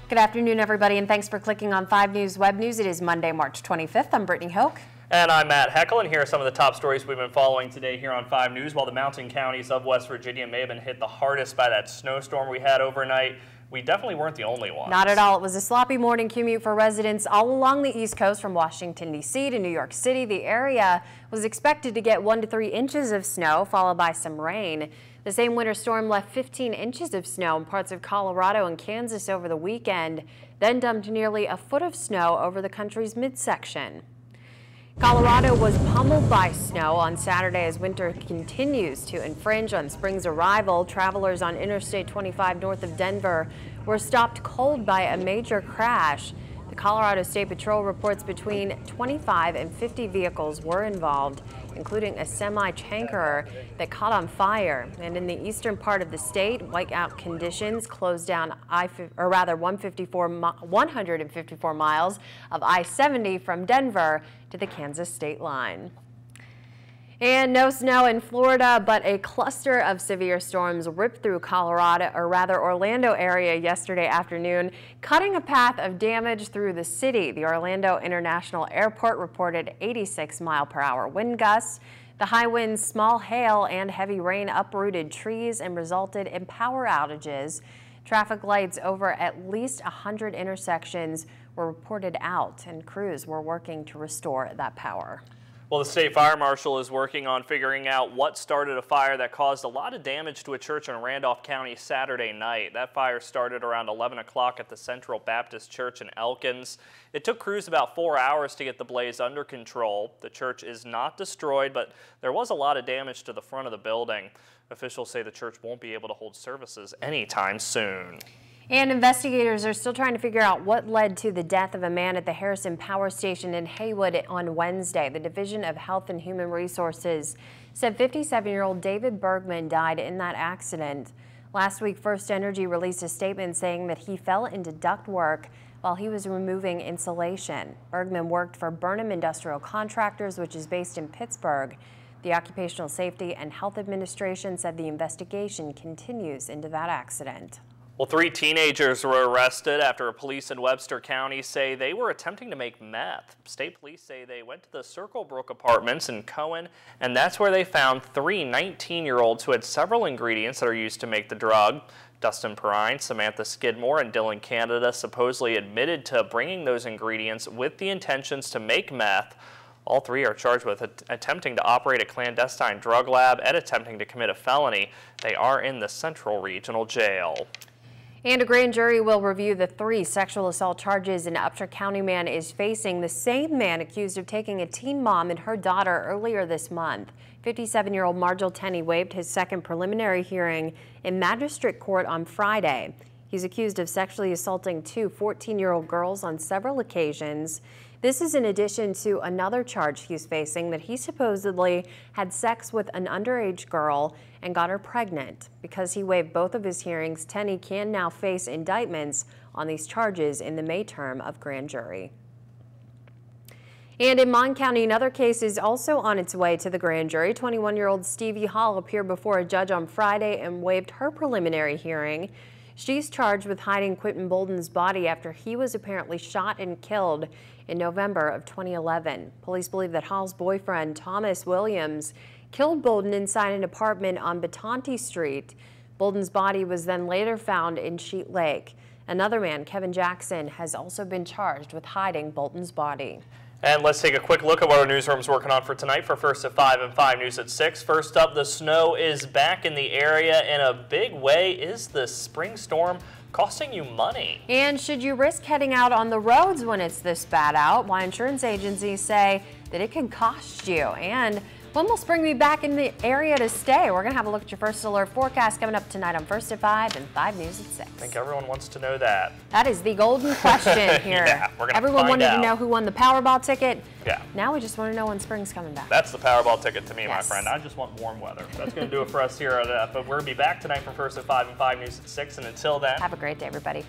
Good afternoon, everybody, and thanks for clicking on 5 News Web News. It is Monday, March 25th. I'm Brittany Hoke. And I'm Matt Heckel, and here are some of the top stories we've been following today here on 5 News. While the mountain counties of West Virginia may have been hit the hardest by that snowstorm we had overnight, we definitely weren't the only ones. Not at all. It was a sloppy morning commute for residents all along the East Coast from Washington, D.C. to New York City. The area was expected to get 1 to 3 inches of snow, followed by some rain. The same winter storm left 15 inches of snow in parts of Colorado and Kansas over the weekend, then dumped nearly a foot of snow over the country's midsection. Colorado was pummeled by snow on Saturday as winter continues to infringe on spring's arrival. Travelers on Interstate 25 north of Denver were stopped cold by a major crash. The Colorado State Patrol reports between 25 and 50 vehicles were involved, including a semi-tanker that caught on fire. And in the eastern part of the state, whiteout conditions closed down 154 miles of I-70 from Denver to the Kansas state line. And no snow in Florida, but a cluster of severe storms ripped through Orlando area yesterday afternoon, cutting a path of damage through the city. The Orlando International Airport reported 86-mile-per-hour wind gusts. The high winds, small hail, and heavy rain uprooted trees and resulted in power outages. Traffic lights over at least 100 intersections were reported out, and crews were working to restore that power. Well, the state fire marshal is working on figuring out what started a fire that caused a lot of damage to a church in Randolph County Saturday night. That fire started around 11 o'clock at the Central Baptist Church in Elkins. It took crews about 4 hours to get the blaze under control. The church is not destroyed, but there was a lot of damage to the front of the building. Officials say the church won't be able to hold services anytime soon. And investigators are still trying to figure out what led to the death of a man at the Harrison Power Station in Haywood on Wednesday. The Division of Health and Human Resources said 57-year-old David Bergman died in that accident. Last week, First Energy released a statement saying that he fell into ductwork while he was removing insulation. Bergman worked for Burnham Industrial Contractors, which is based in Pittsburgh. The Occupational Safety and Health Administration said the investigation continues into that accident. Well, 3 teenagers were arrested after police in Webster County say they were attempting to make meth. State police say they went to the Circle Brook apartments in Cohen, and that's where they found 3 19-year-olds who had several ingredients that are used to make the drug. Dustin Perrine, Samantha Skidmore, and Dylan Canada supposedly admitted to bringing those ingredients with the intentions to make meth. All 3 are charged with attempting to operate a clandestine drug lab and attempting to commit a felony. They are in the Central Regional Jail. And a grand jury will review the 3 sexual assault charges an Upshur County man is facing. The same man accused of taking a teen mom and her daughter earlier this month. 57-year-old Margel Tenney waived his second preliminary hearing in magistrate court on Friday. He's accused of sexually assaulting 2 14-year-old girls on several occasions. This is in addition to another charge he's facing that he supposedly had sex with an underage girl and got her pregnant. Because he waived both of his hearings, Tenney can now face indictments on these charges in the May term of grand jury. And in Mon County, another case is also on its way to the grand jury. 21-year-old Stevie Hall appeared before a judge on Friday and waived her preliminary hearing. She's charged with hiding Quentin Bolden's body after he was apparently shot and killed in November of 2011. Police believe that Hall's boyfriend, Thomas Williams, killed Bolden inside an apartment on Batanti Street. Bolden's body was then later found in Sheet Lake. Another man, Kevin Jackson, has also been charged with hiding Bolden's body. And let's take a quick look at what our newsroom's working on for tonight for First at 5 and 5 News at 6. First up, the snow is back in the area in a big way. Is the spring storm costing you money? And should you risk heading out on the roads when it's this bad out? Why insurance agencies say that it can cost you. And when will spring be back in the area to stay? We're going to have a look at your first alert forecast coming up tonight on First at 5 and 5 News at 6. I think everyone wants to know that. That is the golden question here. Yeah, we're gonna Everyone wanted to know who won the Powerball ticket. Yeah. Now we just want to know when spring's coming back. That's the Powerball ticket to me, yes, my friend. I just want warm weather. That's going to do it for us here. But we're going to be back tonight for First at 5 and 5 News at 6. And until then, have a great day, everybody.